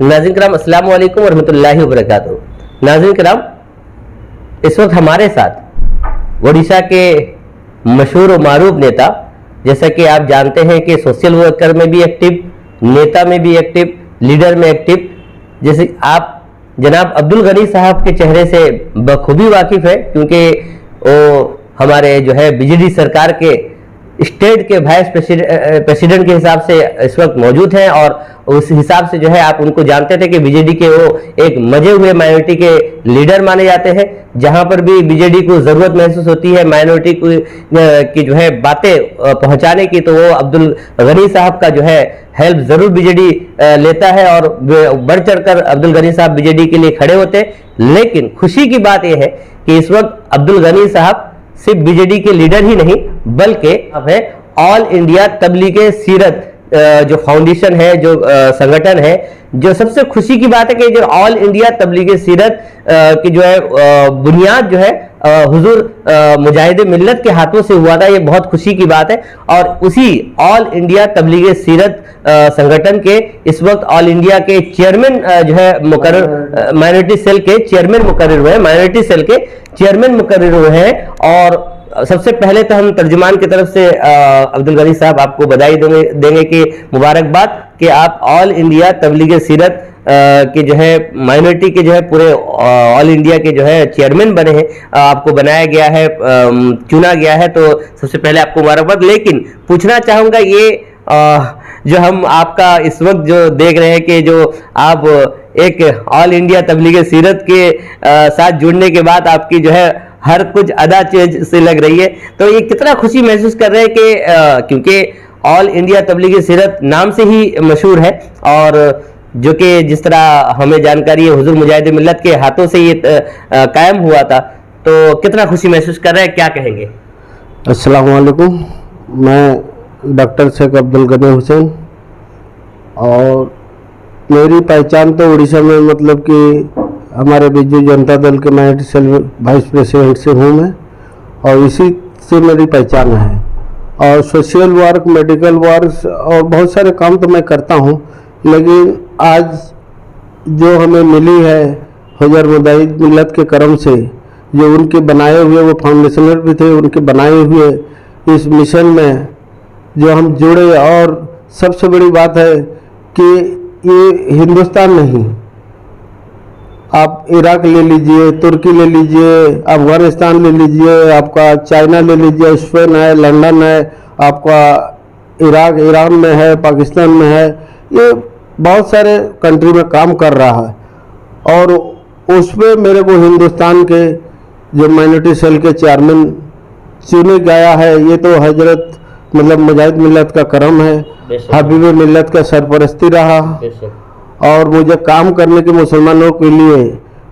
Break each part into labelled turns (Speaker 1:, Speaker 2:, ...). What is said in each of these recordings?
Speaker 1: नाज़रीन किराम अस्सलाम वालेकुम वरहमतुल्लाहि वबरकातुहू। नाज़रीन किराम, इस वक्त हमारे साथ उड़ीसा के मशहूर और मारूफ नेता, जैसा कि आप जानते हैं कि सोशल वर्कर में भी एक्टिव, नेता में भी एक्टिव, लीडर में एक्टिव, जैसे आप जनाब अब्दुल गनी साहब के चेहरे से बखूबी वाकिफ है, क्योंकि वो हमारे जो है बीजेडी सरकार के स्टेट के वाइस प्रेसिडेंट के हिसाब से इस वक्त मौजूद हैं, और उस हिसाब से जो है आप उनको जानते थे कि बीजेडी के वो एक मजे हुए माइनॉरिटी के लीडर माने जाते हैं। जहां पर भी बीजेडी को जरूरत महसूस होती है माइनॉरिटी की जो है बातें पहुंचाने की, तो वो अब्दुल गनी साहब का जो है हेल्प जरूर बीजेडी लेता है, और बढ़ चढ़कर अब्दुल गनी साहब बीजेडी के लिए खड़े होते हैं। लेकिन खुशी की बात यह है कि इस वक्त अब्दुल गनी साहब सिर्फ बीजेडी के लीडर ही नहीं, बल्कि अब है ऑल इंडिया तबलीगे सीरत जो फाउंडेशन है, जो संगठन है, जो सबसे खुशी की बात है कि जो ऑल इंडिया तबलीगे सीरत की जो है बुनियाद जो है हुजूर मुजाहिद मिल्लत के हाथों से हुआ था। ये बहुत खुशी की बात है, और उसी ऑल इंडिया तबलीगे सीरत संगठन के इस वक्त ऑल इंडिया के चेयरमैन जो है मुकर्रर, माइनॉरिटी सेल के चेयरमैन मुकर्रर हुए हैं, माइनॉरिटी सेल के चेयरमैन मुकर्रर हुए हैं। और सबसे पहले तो हम तर्जुमान की तरफ से अब्दुल गनी साहब आपको बधाई देंगे कि मुबारकबाद कि आप ऑल इंडिया तबलीगे सीरत के जो है माइनॉरिटी के जो है पूरे ऑल इंडिया के जो है चेयरमैन बने हैं, आपको बनाया गया है, चुना गया है, तो सबसे पहले आपको मुबारकबाद। लेकिन पूछना चाहूंगा ये जो हम आपका इस वक्त जो देख रहे हैं कि जो आप एक ऑल इंडिया तबलीगे सीरत के साथ जुड़ने के बाद आपकी जो है हर कुछ अदा चेंज से लग रही है, तो ये कितना खुशी महसूस कर रहे हैं कि क्योंकि ऑल इंडिया तबलीगी सीरत नाम से ही मशहूर है, और जो कि जिस तरह हमें जानकारी है हुजूर मुजाहिद मिल्लत के हाथों से ये कायम हुआ था, तो कितना खुशी महसूस कर रहे हैं, क्या कहेंगे?
Speaker 2: अस्सलाम वालेकुम, मैं डॉक्टर शेख अब्दुल गनी हुसैन, और मेरी पहचान तो उड़ीसा में मतलब कि हमारे बिजू जनता दल के माइनॉरिटी सेल वाइस प्रेसिडेंट से हूँ मैं, और इसी से मेरी पहचान है। और सोशल वर्क, मेडिकल वर्क और बहुत सारे काम तो मैं करता हूँ, लेकिन आज जो हमें मिली है हुजूर मुजाहिद मिल्लत के करम से, जो उनके बनाए हुए वो फाउंडेशनर भी थे, उनके बनाए हुए इस मिशन में जो हम जुड़े। और सबसे बड़ी बात है कि ये हिंदुस्तान नहीं, आप इराक ले लीजिए, तुर्की ले लीजिए, अफगानिस्तान ले लीजिए, आपका चाइना ले लीजिए, स्पेन है, लंदन है, आपका इराक, ईरान में है, पाकिस्तान में है, ये बहुत सारे कंट्री में काम कर रहा है। और उसमें मेरे को हिंदुस्तान के जो माइनॉरिटी सेल के चेयरमैन चुने गया है, ये तो हजरत मतलब मुजाहिद मिल्लत का करम है, हबीब मिल्लत का सरपरस्ती रहा, और मुझे काम करने के मुसलमानों के लिए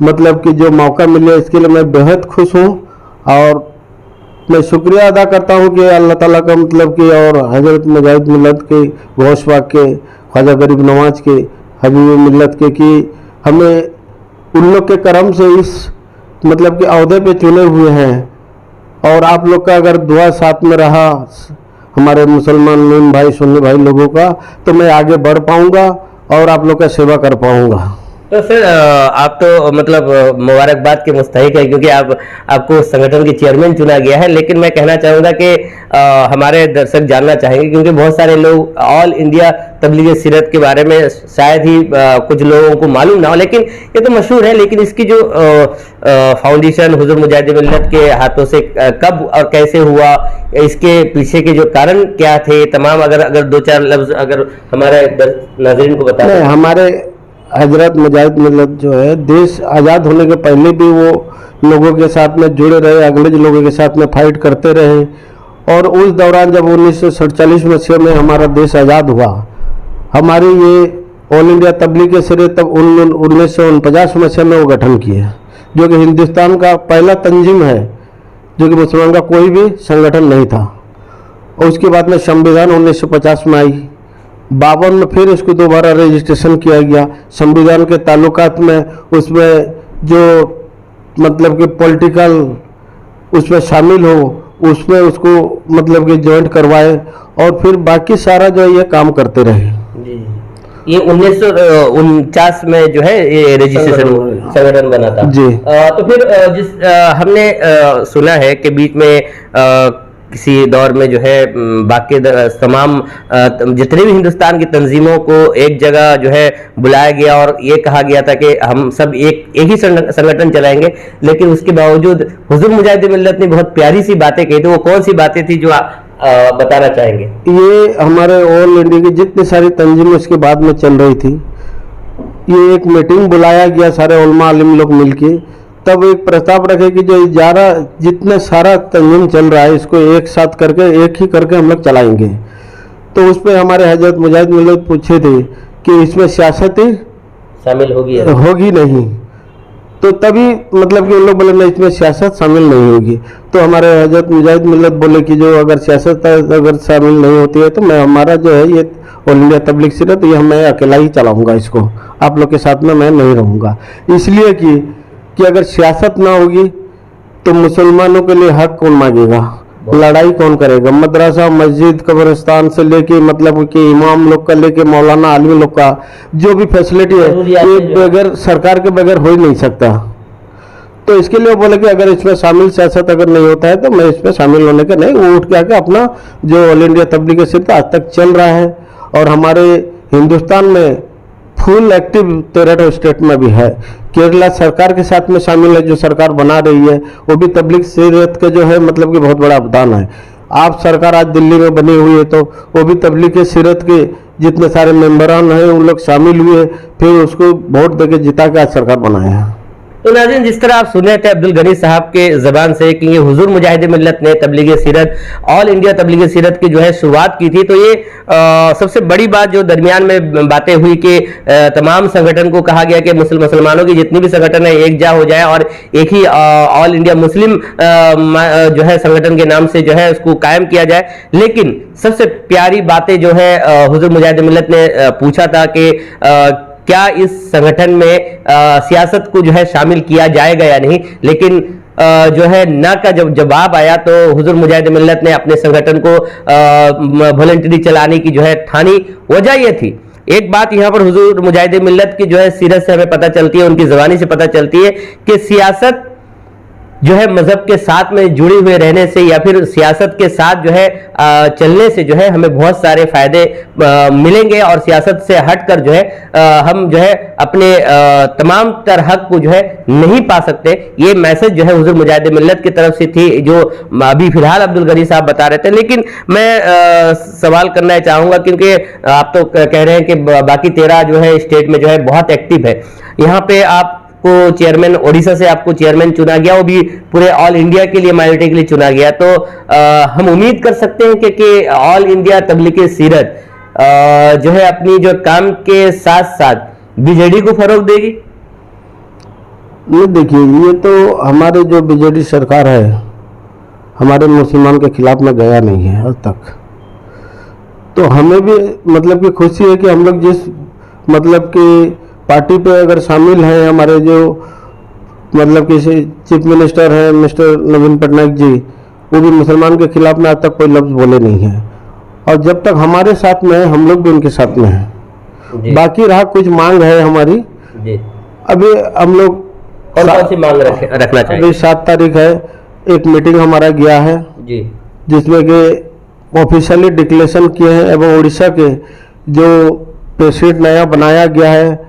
Speaker 2: मतलब कि जो मौका मिले इसके लिए मैं बेहद खुश हूँ। और मैं शुक्रिया अदा करता हूँ कि अल्लाह ताला का मतलब कि और हज़रत मुजाहिद मिल्लत के, गौस पाक के, ख्वाजा गरीब नवाज के, हबीब मिल्लत के, कि हमें उन लोग के करम से इस मतलब कि अहदे पे चुने हुए हैं। और आप लोग का अगर दुआ साथ में रहा, हमारे मुसलमान भाई, सुन्नी भाई लोगों का, तो मैं आगे बढ़ पाऊँगा और आप लोग का सेवा कर पाऊंगा।
Speaker 1: तो सर आप तो मतलब मुबारकबाद के मुस्तहिक है, क्योंकि आपको संगठन के चेयरमैन चुना गया है। लेकिन मैं कहना चाहूँगा कि हमारे दर्शक जानना चाहेंगे, क्योंकि बहुत सारे लोग ऑल इंडिया तबलीगी सीरत के बारे में शायद ही कुछ लोगों को मालूम ना हो, लेकिन ये तो मशहूर है। लेकिन इसकी जो फाउंडेशन हुजूर मुजाहिद मिल्लत के हाथों से कब और कैसे हुआ, इसके पीछे के जो कारण क्या थे, तमाम अगर दो चार लफ्ज अगर हमारे नाज़रीन को बता दें।
Speaker 2: हमारे हजरत मुजाहिद मिल्लत जो है देश आज़ाद होने के पहले भी वो लोगों के साथ में जुड़े रहे, अंग्रेज लोगों के साथ में फाइट करते रहे। और उस दौरान जब 1947 मसीह में हमारा देश आज़ाद हुआ, हमारी ये ऑल इंडिया तबलीगी सीरत तब 1949 मसीह में वो गठन किया, जो कि हिंदुस्तान का पहला तंजीम है, जो कि मुसलमान का कोई भी संगठन नहीं था। और उसके बाद में संविधान 1950 में आई, 52 में फिर इसको दोबारा रजिस्ट्रेशन किया गया। संविधान के ताल्लुकात में उसमें जो मतलब कि पॉलिटिकल उसमें शामिल हो, उसमें उसको मतलब कि ज्वाइंट करवाए, और फिर बाकी सारा जो ये काम करते रहे।
Speaker 1: ये 1949 में जो है ये रजिस्ट्रेशन संगठन बना था
Speaker 2: जी।
Speaker 1: तो फिर हमने सुना है कि बीच में किसी दौर में जो है बाकी तमाम जितने भी हिंदुस्तान की तंजीमों को एक जगह जो है बुलाया गया और ये कहा गया था कि हम सब एक ही संगठन चलाएंगे, लेकिन उसके बावजूद हुजूर मुजाहिद मिल्लत ने बहुत प्यारी सी बातें कही थी। वो कौन सी बातें थी जो बताना चाहेंगे?
Speaker 2: ये हमारे ऑल इंडिया की जितनी सारी तंजीमें उसके बाद में चल रही थी, ये एक मीटिंग बुलाया गया सारे उलमा आलिम लोग मिलके, तब एक प्रस्ताव रखे कि जो जितने सारा तंजीम चल रहा है इसको एक साथ करके एक ही करके हम लोग चलाएंगे। तो उस पर हमारे हजरत मुजाहिद मिल्लत पूछे थे कि इसमें सियासत
Speaker 1: शामिल
Speaker 2: होगी नहीं, तो तभी मतलब कि उन लोग बोले नहीं इसमें सियासत शामिल नहीं होगी। तो हमारे हजरत मुजाहिद मिल्लत बोले कि जो अगर सियासत अगर शामिल नहीं होती है तो मैं हमारा जो है ये ऑल इंडिया तबलीग सीरत ये मैं अकेला ही चलाऊंगा, इसको आप लोग के साथ में मैं नहीं रहूँगा। इसलिए कि अगर सियासत ना होगी तो मुसलमानों के लिए हक कौन मांगेगा, लड़ाई कौन करेगा? मदरसा मस्जिद कब्रिस्तान से लेके मतलब कि इमाम लोग का लेके मौलाना आलिम लोग का जो भी फैसिलिटी है ये बगैर सरकार के बगैर हो ही नहीं सकता। तो इसके लिए बोले कि अगर इसमें शामिल सियासत अगर नहीं होता है तो मैं इसमें शामिल होने का नहीं, वो उठ के आके अपना जो ऑल इंडिया तबलीग सीरत आज तक चल रहा है और हमारे हिंदुस्तान में फुल एक्टिव 13 स्टेट में भी है। केरला सरकार के साथ में शामिल है, जो सरकार बना रही है वो भी तबलीग सीरत के जो है मतलब कि बहुत बड़ा अवदान है। आप सरकार आज दिल्ली में बनी हुई है तो वो भी तबलीग सीरत के जितने सारे मेंबरान हैं उन लोग शामिल हुए, फिर उसको वोट देके जिता के आज सरकार बनाया है।
Speaker 1: तो नाज़रीन, जिस तरह आप सुन रहे थे अब्दुल गनी साहब के ज़बान से कि ये हुजूर मुजाहिद मिल्लत ने तबलीग सीरत ऑल इंडिया तबलीग सीरत की जो है शुरुआत की थी, तो ये सबसे बड़ी बात जो दरमियान में बातें हुई कि तमाम संगठन को कहा गया कि मुसलमानों की जितनी भी संगठन है एक जा हो जाए और एक ही ऑल इंडिया मुस्लिम जो है संगठन के नाम से जो है उसको कायम किया जाए। लेकिन सबसे प्यारी बातें जो है हुजूर मुजाहिद मिल्लत ने पूछा था कि क्या इस संगठन में सियासत को जो है शामिल किया जाएगा या नहीं, लेकिन जो है ना का जब जवाब आया तो हुजूर मुजाहिद मिल्लत ने अपने संगठन को वॉलंटरी चलाने की जो है ठानी। वजह यह थी, एक बात यहां पर हुजूर मुजाहिद मिल्लत की जो है सीरत से हमें पता चलती है, उनकी ज़बानी से पता चलती है कि सियासत जो है मजहब के साथ में जुड़े हुए रहने से या फिर सियासत के साथ जो है चलने से जो है हमें बहुत सारे फायदे मिलेंगे और सियासत से हटकर जो है हम जो है अपने तमाम तर हक को जो है नहीं पा सकते। ये मैसेज जो है हुजूर मुजाहिद मिल्लत की तरफ से थी, जो अभी फिलहाल अब्दुल गनी साहब बता रहे थे। लेकिन मैं सवाल करना चाहूंगा, क्योंकि आप तो कह रहे हैं कि बाकी 13 जो है स्टेट में जो है बहुत एक्टिव है, यहाँ पे आप को चेयरमैन ओडिशा से आपको चेयरमैन चुना गया, वो भी पूरे ऑल इंडिया के लिए माइनॉरिटी के लिए चुना गया। तो हम उम्मीद कर सकते हैं कि ऑल इंडिया तबलीग सीरत जो है अपनी जो काम के साथ साथ बीजेडी को फरोग देगी।
Speaker 2: ये देखिए, ये तो हमारे जो बीजेडी सरकार है हमारे मुसलमान के खिलाफ में गया नहीं है आज तक। तो हमें भी मतलब कि खुशी है कि हम लोग जिस मतलब कि पार्टी पे अगर शामिल हैं, हमारे जो मतलब कि चीफ मिनिस्टर हैं मिस्टर नवीन पटनायक जी, वो भी मुसलमान के खिलाफ में आज तक कोई लफ्ज़ बोले नहीं हैं। और जब तक हमारे साथ में है हम लोग भी उनके साथ में हैं। बाकी रहा कुछ मांग है हमारी जी। अभी हम लोग
Speaker 1: कौन सी मांग रखना चाहिए?
Speaker 2: अभी 7 तारीख है, एक मीटिंग हमारा गया है जी, जिसमें कि ऑफिशियली डिक्लेरेशन किए हैं एवं उड़ीसा के जो प्रेसिडेंट नया बनाया गया है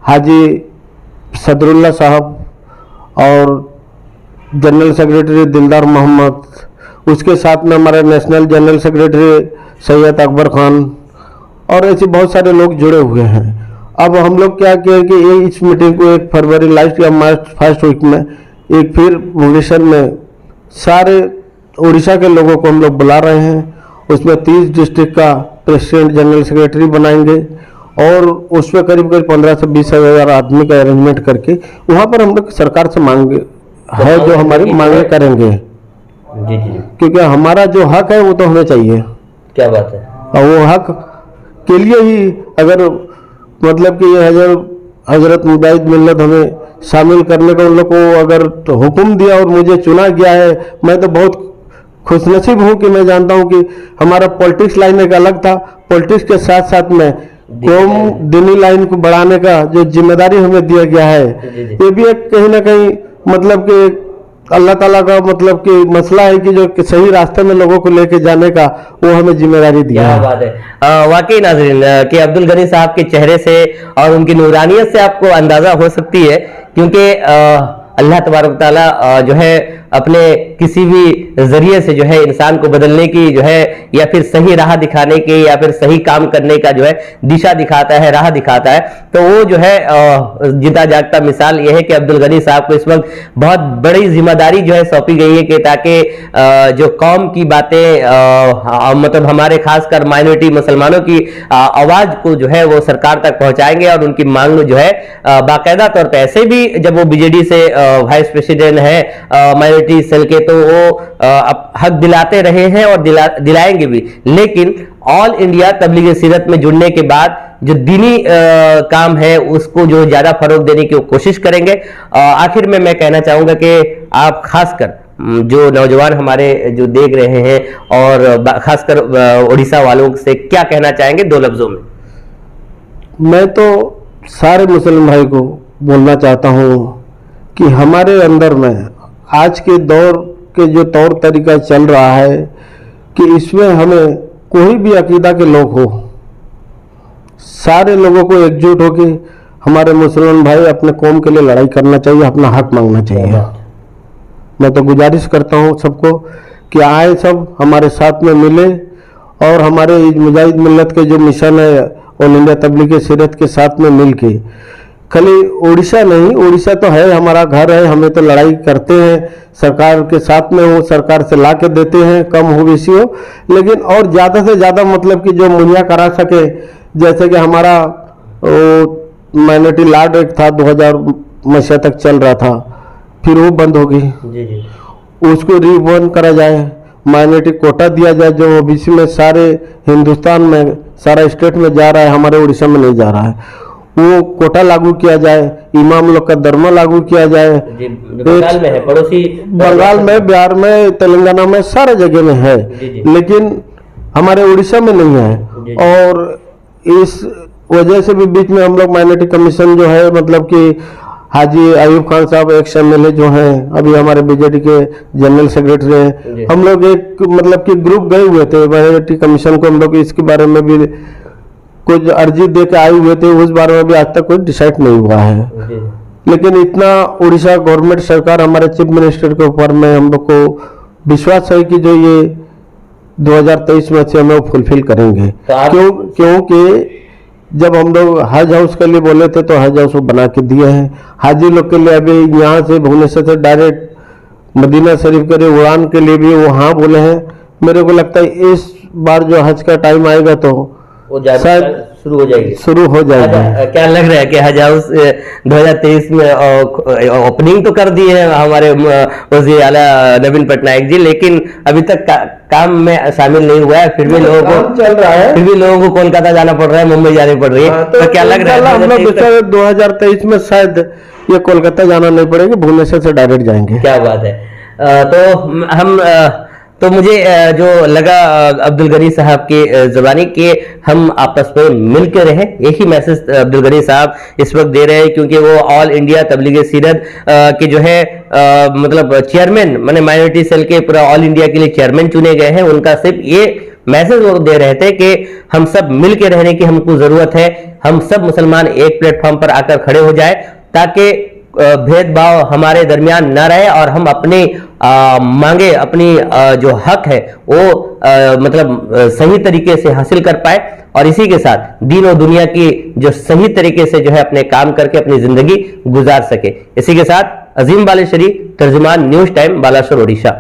Speaker 2: हाजी सदरुल्ला साहब और जनरल सेक्रेटरी दिलदार मोहम्मद, उसके साथ में हमारे national general secretary Syed Akbar Khan और ऐसे बहुत सारे लोग जुड़े हुए हैं। अब हम लोग क्या किए कि इस मीटिंग को 1 फरवरी लास्ट या मार्च फर्स्ट वीक में एक फिर भुवनेश्वर में सारे उड़ीसा के लोगों को हम लोग बुला रहे हैं। उसमें 30 डिस्ट्रिक्ट का प्रेसिडेंट जनरल सेक्रेटरी बनाएंगे और उसमें करीब 15 से 20 हज़ार आदमी का अरेंजमेंट करके वहाँ पर हम लोग सरकार से मांग है जो हमारी मांगे करेंगे जी जी, क्योंकि हमारा जो हक है वो तो हमें चाहिए।
Speaker 1: क्या बात है।
Speaker 2: और वो हक के लिए ही अगर मतलब कि ये हजरत मुजाहिद मिल्लत हमें शामिल करने का उन लोग को अगर तो हुक्म दिया और मुझे चुना गया है, मैं तो बहुत खुशनसीब हूँ कि मैं जानता हूँ कि हमारा पॉलिटिक्स लाइन एक अलग था। पॉलिटिक्स के साथ साथ में कौम दीनी लाइन को बढ़ाने का जो जिम्मेदारी हमें दिया गया है, ये भी एक कहीं ना कहीं मतलब कि अल्लाह ताला का मतलब कि मसला है कि जो सही रास्ते में लोगों को लेके जाने का वो हमें जिम्मेदारी दिया
Speaker 1: क्या
Speaker 2: है।
Speaker 1: बात है। वाकई नाज़रीन कि अब्दुल गनी साहब के चेहरे से और उनकी नूरानियत से आपको अंदाजा हो सकती है, क्योंकि अल्लाह तबारक ताला जो है अपने किसी भी जरिए से जो है इंसान को बदलने की जो है या फिर सही राह दिखाने की या फिर सही काम करने का जो है दिशा दिखाता है, राह दिखाता है। तो वो जो है जिंदा जागता मिसाल यह है कि अब्दुल गनी साहब को इस वक्त बहुत बड़ी जिम्मेदारी जो है सौंपी गई है कि ताकि जो कौम की बातें मतलब हमारे खासकर माइनॉरिटी मुसलमानों की आवाज को जो है वो सरकार तक पहुंचाएंगे और उनकी मांग जो है बाकायदा तौर पर, ऐसे भी जब वो बीजेडी से वाइस प्रेसिडेंट है माइनॉरिटी सेल के, तो वो हक दिलाते रहे हैं और दिलाएंगे भी, लेकिन ऑल इंडिया तबलीग सीरत में जुड़ने के बाद जो दीनी काम है उसको जो ज्यादा फरोग देने की कोशिश करेंगे। आखिर में मैं कहना चाहूंगा कि आप खासकर जो नौजवान हमारे जो देख रहे हैं और खासकर उड़ीसा वालों से क्या कहना चाहेंगे 2 लफ्जों में?
Speaker 2: मैं तो सारे मुस्लिम भाई को बोलना चाहता हूँ कि हमारे अंदर में आज के दौर के जो तौर तरीका चल रहा है कि इसमें हमें कोई भी अकीदा के लोग हो, सारे लोगों को एकजुट होकर हमारे मुसलमान भाई अपने कौम के लिए लड़ाई करना चाहिए, अपना हक मांगना चाहिए। मैं तो गुजारिश करता हूँ सबको कि आए सब हमारे साथ में मिले और हमारे मुजाहिद मिल्लत के जो मिशन है ऑल इंडिया तबलीग सीरत के साथ में मिल के, खाली उड़ीसा नहीं, उड़ीसा तो है हमारा घर है, हमें तो लड़ाई करते हैं सरकार के साथ में, वो सरकार से ला के देते हैं, कम हो बेसी हो, लेकिन और ज़्यादा से ज़्यादा मतलब कि जो मुहैया करा सके, जैसे कि हमारा माइनॉरिटी लॉ एक्ट था 2000 मसीहा तक चल रहा था, फिर वो बंद हो गई, उसको रिबोन करा जाए, माइनॉरिटी कोटा दिया जाए जो ओबीसी में सारे हिंदुस्तान में सारा स्टेट में जा रहा है, हमारे उड़ीसा में नहीं जा रहा है, वो कोटा लागू किया जाए, इमाम लोग का दरमा लागू किया जाए।
Speaker 1: बंगाल में है, पड़ोसी
Speaker 2: बंगाल में, बिहार में, तेलंगाना में, सारे जगह में है, लेकिन हमारे उड़ीसा में नहीं है। और इस वजह से भी बीच में हम लोग माइनॉरिटी कमीशन जो है मतलब कि हाजी अयूब खान साहब एक्स MLA जो हैं, अभी हमारे बीजेडी के जनरल सेक्रेटरी हैं, हम लोग एक मतलब कि ग्रुप गए हुए थे माइनॉरिटी कमीशन को, हम लोग इसके बारे में भी कुछ अर्जी दे के आए हुए थे, उस बारे में भी आज तक कोई डिसाइड नहीं हुआ है। लेकिन इतना उड़ीसा गवर्नमेंट सरकार हमारे चीफ मिनिस्टर के ऊपर में हम लोग को विश्वास है कि जो ये 2023 में से हम लोग फुलफिल करेंगे। क्योंकि जब हम लोग हज हाउस के लिए बोले थे तो हज हाउस बना के दिए हैं, हाजी लोग के लिए अभी यहाँ से भुवनेश्वर से डायरेक्ट मदीना शरीफ के लिए उड़ान के लिए भी वो हाँ बोले हैं। मेरे को लगता है इस बार जो हज का टाइम आएगा तो शायद
Speaker 1: शुरू हो जाएगी। क्या लग रहा है कि हज हाउस 2023 में ओपनिंग तो कर दी है हमारे वज़ीर आला नवीन पटनायक जी, लेकिन अभी तक काम में शामिल नहीं हुआ है, फिर भी लोगों को चल रहा है, फिर भी लोगों को कोलकाता जाना पड़ रहा है, मुंबई जानी पड़ रही है। तो क्या लग रहा है
Speaker 2: हम लोग 2023 में शायद ये कोलकाता जाना नहीं पड़ेगा, भुवनेश्वर से डायरेक्ट जाएंगे।
Speaker 1: क्या बात है। तो मुझे जो लगा अब्दुल गनी साहब के ज़बानी के हम आपस में मिल के रहे, यही मैसेज अब्दुल गनी साहब इस वक्त दे रहे हैं, क्योंकि वो ऑल इंडिया तबलीग सीरत के जो है मतलब चेयरमैन, माने माइनॉरिटी सेल के पूरा ऑल इंडिया के लिए चेयरमैन चुने गए हैं। उनका सिर्फ ये मैसेज वो दे रहे थे कि हम सब मिल के रहने की हमको जरूरत है, हम सब मुसलमान एक प्लेटफॉर्म पर आकर खड़े हो जाए ताकि भेदभाव हमारे दरमियान न रहे और हम अपनी मांगे, अपनी जो हक है वो मतलब सही तरीके से हासिल कर पाए और इसी के साथ दीन और दुनिया की जो सही तरीके से जो है अपने काम करके अपनी जिंदगी गुजार सके। इसी के साथ अजीम बालेश्वरी, तर्जुमान न्यूज़ टाइम, बालासोर, ओडिशा।